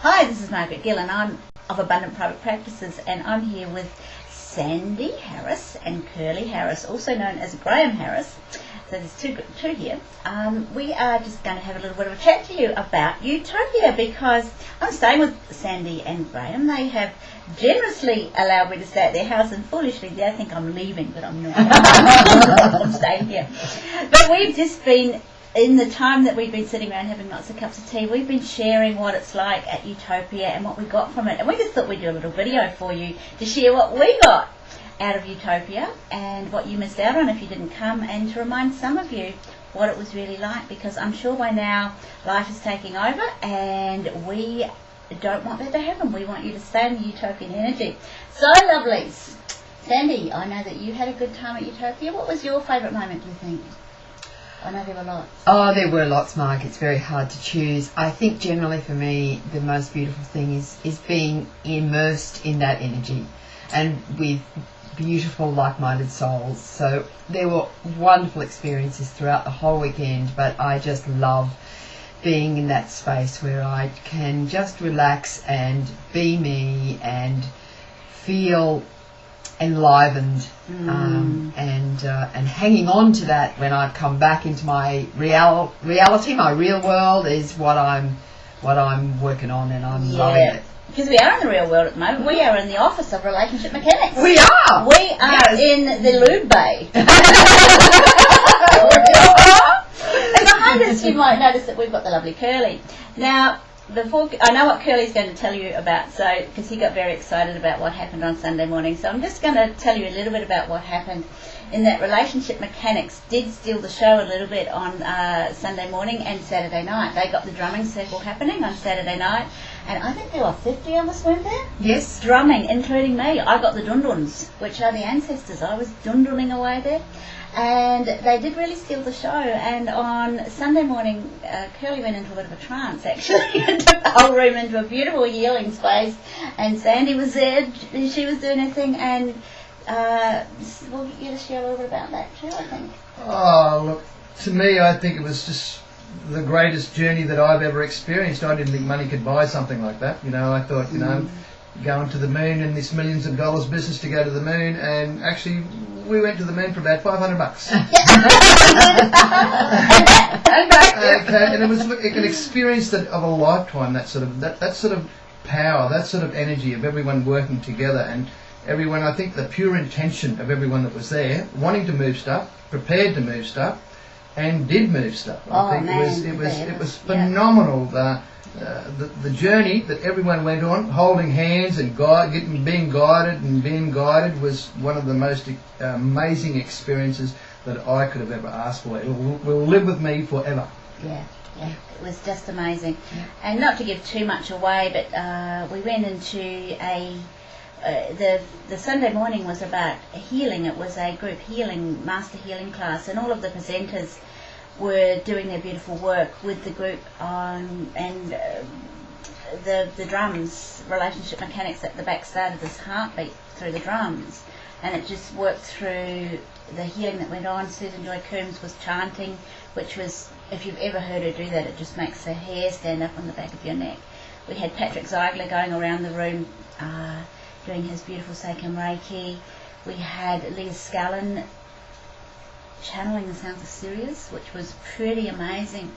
Hi, this is Margaret Gill, and I'm of Abundant Private Practices, and I'm here with Sandy Harris and Curly Harris, also known as Graham Harris. So there's two here. We are just going to have a little bit of a chat to you about Utopia, because I'm staying with Sandy and Graham. They have generously allowed me to stay at their house, and foolishly they think I'm leaving, but I'm not. I'm staying here. But we've just been, in the time that we've been sitting around having lots of cups of tea, we've been sharing what it's like at Utopia and what we got from it. And we just thought we'd do a little video for you to share what we got out of Utopia and what you missed out on if you didn't come, and to remind some of you what it was really like, because I'm sure by now life is taking over and we don't want that to happen. We want you to stay in the utopian energy. So lovelies, Sandy, I know that you had a good time at Utopia. What was your favourite moment, do you think? I know there were lots. Oh, there were lots, Mark. It's very hard to choose. I think generally for me the most beautiful thing is being immersed in that energy and with beautiful like-minded souls. So there were wonderful experiences throughout the whole weekend, but I just love being in that space where I can just relax and be me and feel enlivened, and hanging on to that when I come back into my reality, my real world, is what I'm working on, and I'm loving it. Because we are in the real world at the moment. We are in the office of relationship mechanics. We are. We are in the lube bay. And behind us, you might notice that we've got the lovely Curly. Now, before I know what Curly's going to tell you about, so because he got very excited about what happened on Sunday morning, so I'm just going to tell you a little bit about what happened. In that relationship mechanics did steal the show a little bit on Sunday morning and Saturday night. They got the drumming circle happening on Saturday night, and I think there were 50 of us, weren't there? Yes. Drumming, including me. I got the dunduns, which are the ancestors. I was dunduning away there. And they did really steal the show. And on Sunday morning, Curly went into a bit of a trance, actually, and took the whole room into a beautiful healing space. And Sandy was there. She was doing her thing. And we'll get you to share a little bit about that too, I think. Oh, look, to me, I think it was just the greatest journey that I've ever experienced. I didn't think money could buy something like that. You know, I thought, going to the moon in this millions of dollars business to go to the moon, and actually we went to the moon for about $500. And it was an experience of a lifetime. That sort of power, that sort of energy of everyone working together, and everyone. I think the pure intention of everyone that was there, wanting to move stuff, prepared to move stuff, and did move stuff. I think it was phenomenal. The journey that everyone went on, holding hands and being guided was one of the most amazing experiences that I could have ever asked for. It will live with me forever. Yeah, it was just amazing. Yeah. And not to give too much away, but we went into the Sunday morning was about healing. It was a group healing, master healing class, and all of the presenters were doing their beautiful work with the group on, and the drums, relationship mechanics at the back started this heartbeat through the drums, and it just worked through the healing that went on. Susan Joy Coombs was chanting, which was, if you've ever heard her do that, it just makes the hair stand up on the back of your neck. We had Patrick Ziegler going around the room doing his beautiful Seikam Reiki. We had Leah Scallon channeling the sounds of Sirius, which was pretty amazing.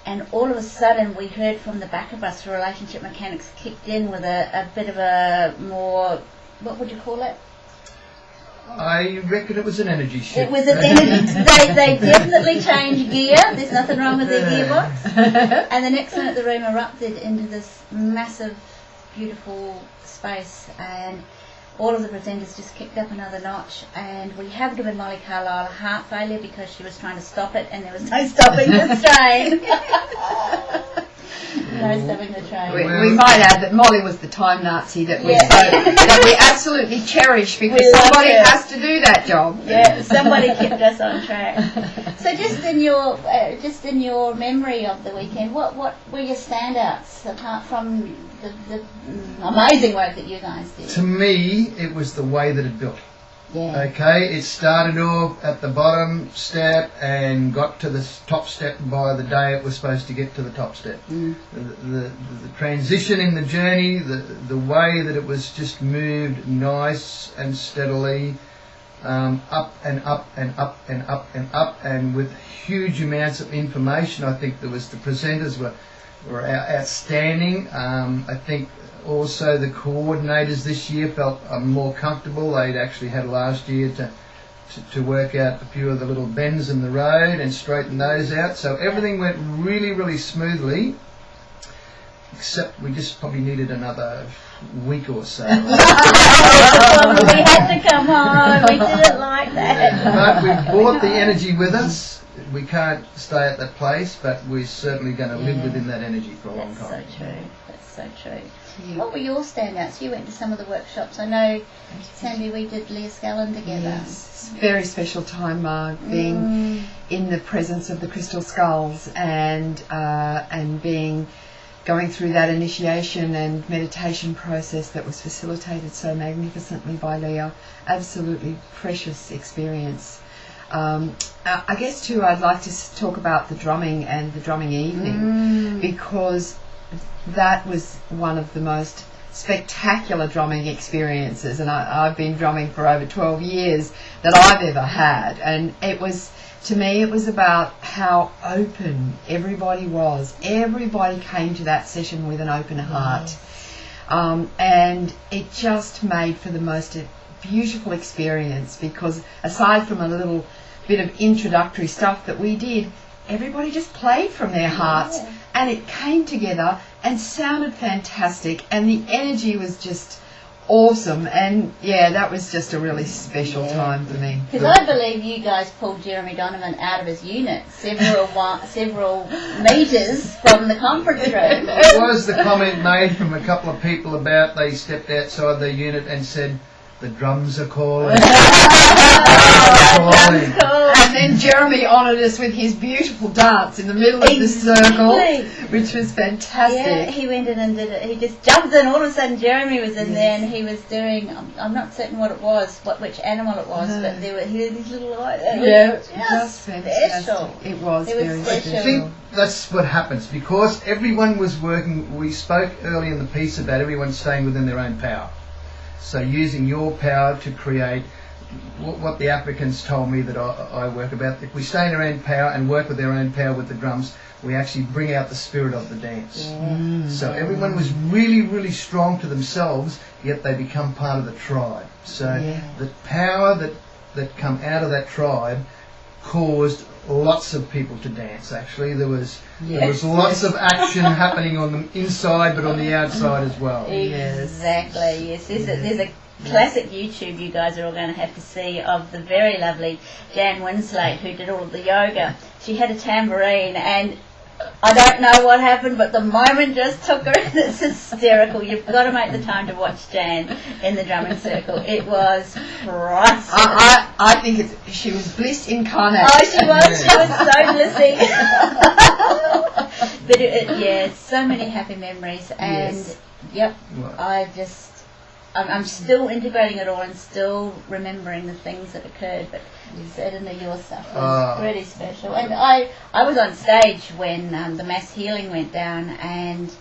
And all of a sudden we heard from the back of us, relationship mechanics kicked in with a bit of a more, what would you call it? I reckon it was an energy shift. It was an energy. They definitely changed gear. There's nothing wrong with their gearbox. And the next minute the room erupted into this massive, beautiful space, and all of the presenters just kicked up another notch, and we have given Molly Carlisle a heart failure because she was trying to stop it, and there was no stopping the train. No stopping the train. We might add that Molly was the time Nazi that we absolutely cherish, because somebody has to do that job. Yeah, somebody kept us on track. So just in your memory of the weekend, what were your standouts apart from the amazing work that you guys did? To me, it was the way that it built. Yeah. Okay, it started off at the bottom step and got to the top step by the day it was supposed to get to the top step. The transition in the journey, the way that it was just moved nice and steadily, up and up and up and up and up, and with huge amounts of information. I think the presenters were outstanding. I think also the coordinators this year felt more comfortable. They'd actually had last year to work out a few of the little bends in the road and straighten those out. So everything went really, really smoothly, except we just probably needed another week or so. We had to come home. We didn't like that. But we brought the energy with us. We can't stay at that place, but we're certainly going to live within that energy for a long time. That's so true. That's so true. What were your standouts? You went to some of the workshops. I know, Sandy, we did Leah Scallon together. Yes, very special time, Marg, being in the presence of the crystal skulls and going through that initiation and meditation process that was facilitated so magnificently by Leah. Absolutely precious experience. I guess too, I'd like to talk about the drumming and the drumming evening, because that was one of the most spectacular drumming experiences, and I've been drumming for over 12 years, that I've ever had. And it was, to me, it was about how open everybody was. Everybody came to that session with an open heart. And it just made for the most beautiful experience, because aside from a little bit of introductory stuff that we did, everybody just played from their hearts, and it came together and sounded fantastic, and the energy was just awesome. And that was just a really special time for me. Because I believe you guys pulled Jeremy Donovan out of his unit several metres from the conference room. It was the comment made from a couple of people about they stepped outside their unit and said, "The drums are calling." And then Jeremy honoured us with his beautiful dance in the middle of the circle, which was fantastic. Yeah, he went in and did it. He just jumped in. All of a sudden, Jeremy was in there, and he was doing. I'm not certain what it was, which animal it was, but there were his little eyes. Just fantastic. Special. It was very special. I think that's what happens, because everyone was working. We spoke early in the piece about everyone staying within their own power. So using your power to create what the Africans told me that I work about. If we stay in our own power and work with our own power with the drums, we actually bring out the spirit of the dance. So everyone was really, really strong to themselves, yet they become part of the tribe. So the power that come out of that tribe caused lots of people to dance. Actually, there was lots of action happening on the inside, but on the outside as well. Exactly. Yes, there's a classic YouTube you guys are all going to have to see of the very lovely Jan Winslade, who did all of the yoga. She had a tambourine, and I don't know what happened, but the moment just took her, and it's hysterical. You've got to make the time to watch Jan in the drumming circle. It was priceless. I think she was bliss incarnate. Oh, she was so blissy. But so many happy memories, and I'm still integrating it all and still remembering the things that occurred, but certainly your stuff was really special. And I was on stage when the mass healing went down, and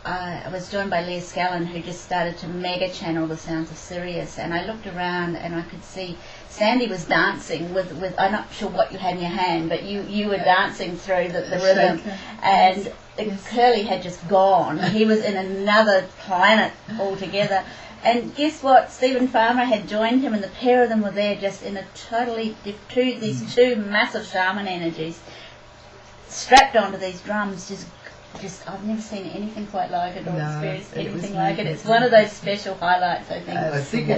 I was joined by Leah Scallon, who just started to mega channel the sounds of Sirius, and I looked around and I could see Sandy was dancing with I'm not sure what you had in your hand, but you were dancing through the rhythm, and Curly had just gone. He was in another planet altogether. And guess what? Stephen Farmer had joined him, and the pair of them were there just in a totally these two massive shaman energies strapped onto these drums. Just I've never seen anything quite like it, or experienced anything like it. It's one of those special highlights, I think. I think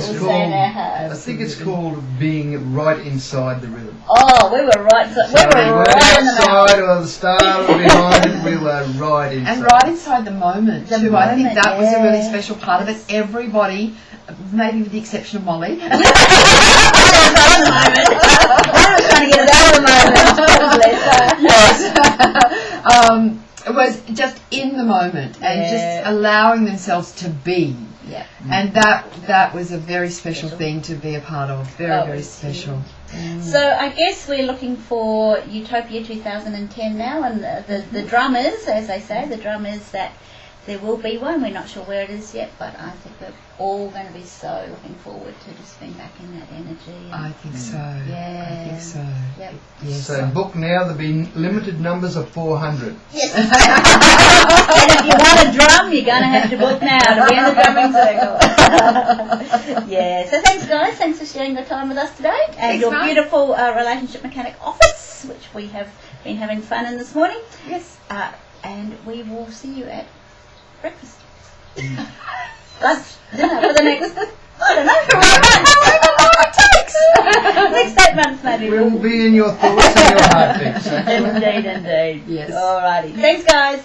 it's called being right inside the rhythm. Oh, we were right. We were right in the outside, or the star or behind it. We were right inside. And right inside the moment too. I think that was a really special part of it. Everybody, maybe with the exception of Molly. I was trying to get it out of the moment. Yes. was just in the moment and Yeah. just allowing themselves to be. Yeah. And that was a very special thing to be a part of. Very, Oh, very it's special. So I guess we're looking for Utopia 2010 now, and the drum is, as they say, the drum is that there will be one. We're not sure where it is yet, but I think we're all going to be so looking forward to just being back in that energy. And I think so. Yeah. I think so. Yep. Yes. So book now. There'll be limited numbers of 400. Yes. And if you want a drum, you're going to have to book now to be in the drumming circle. Yeah. So thanks, guys. Thanks for sharing your time with us today, and Thanks, your Mark. beautiful relationship mechanic office, which we have been having fun in this morning. Yes. And we will see you at breakfast. Lunch, dinner for the next, I don't know, next 8 months maybe. We'll be in your thoughts and your heartbeats. Indeed, indeed. Yes. Alrighty. Thanks, guys.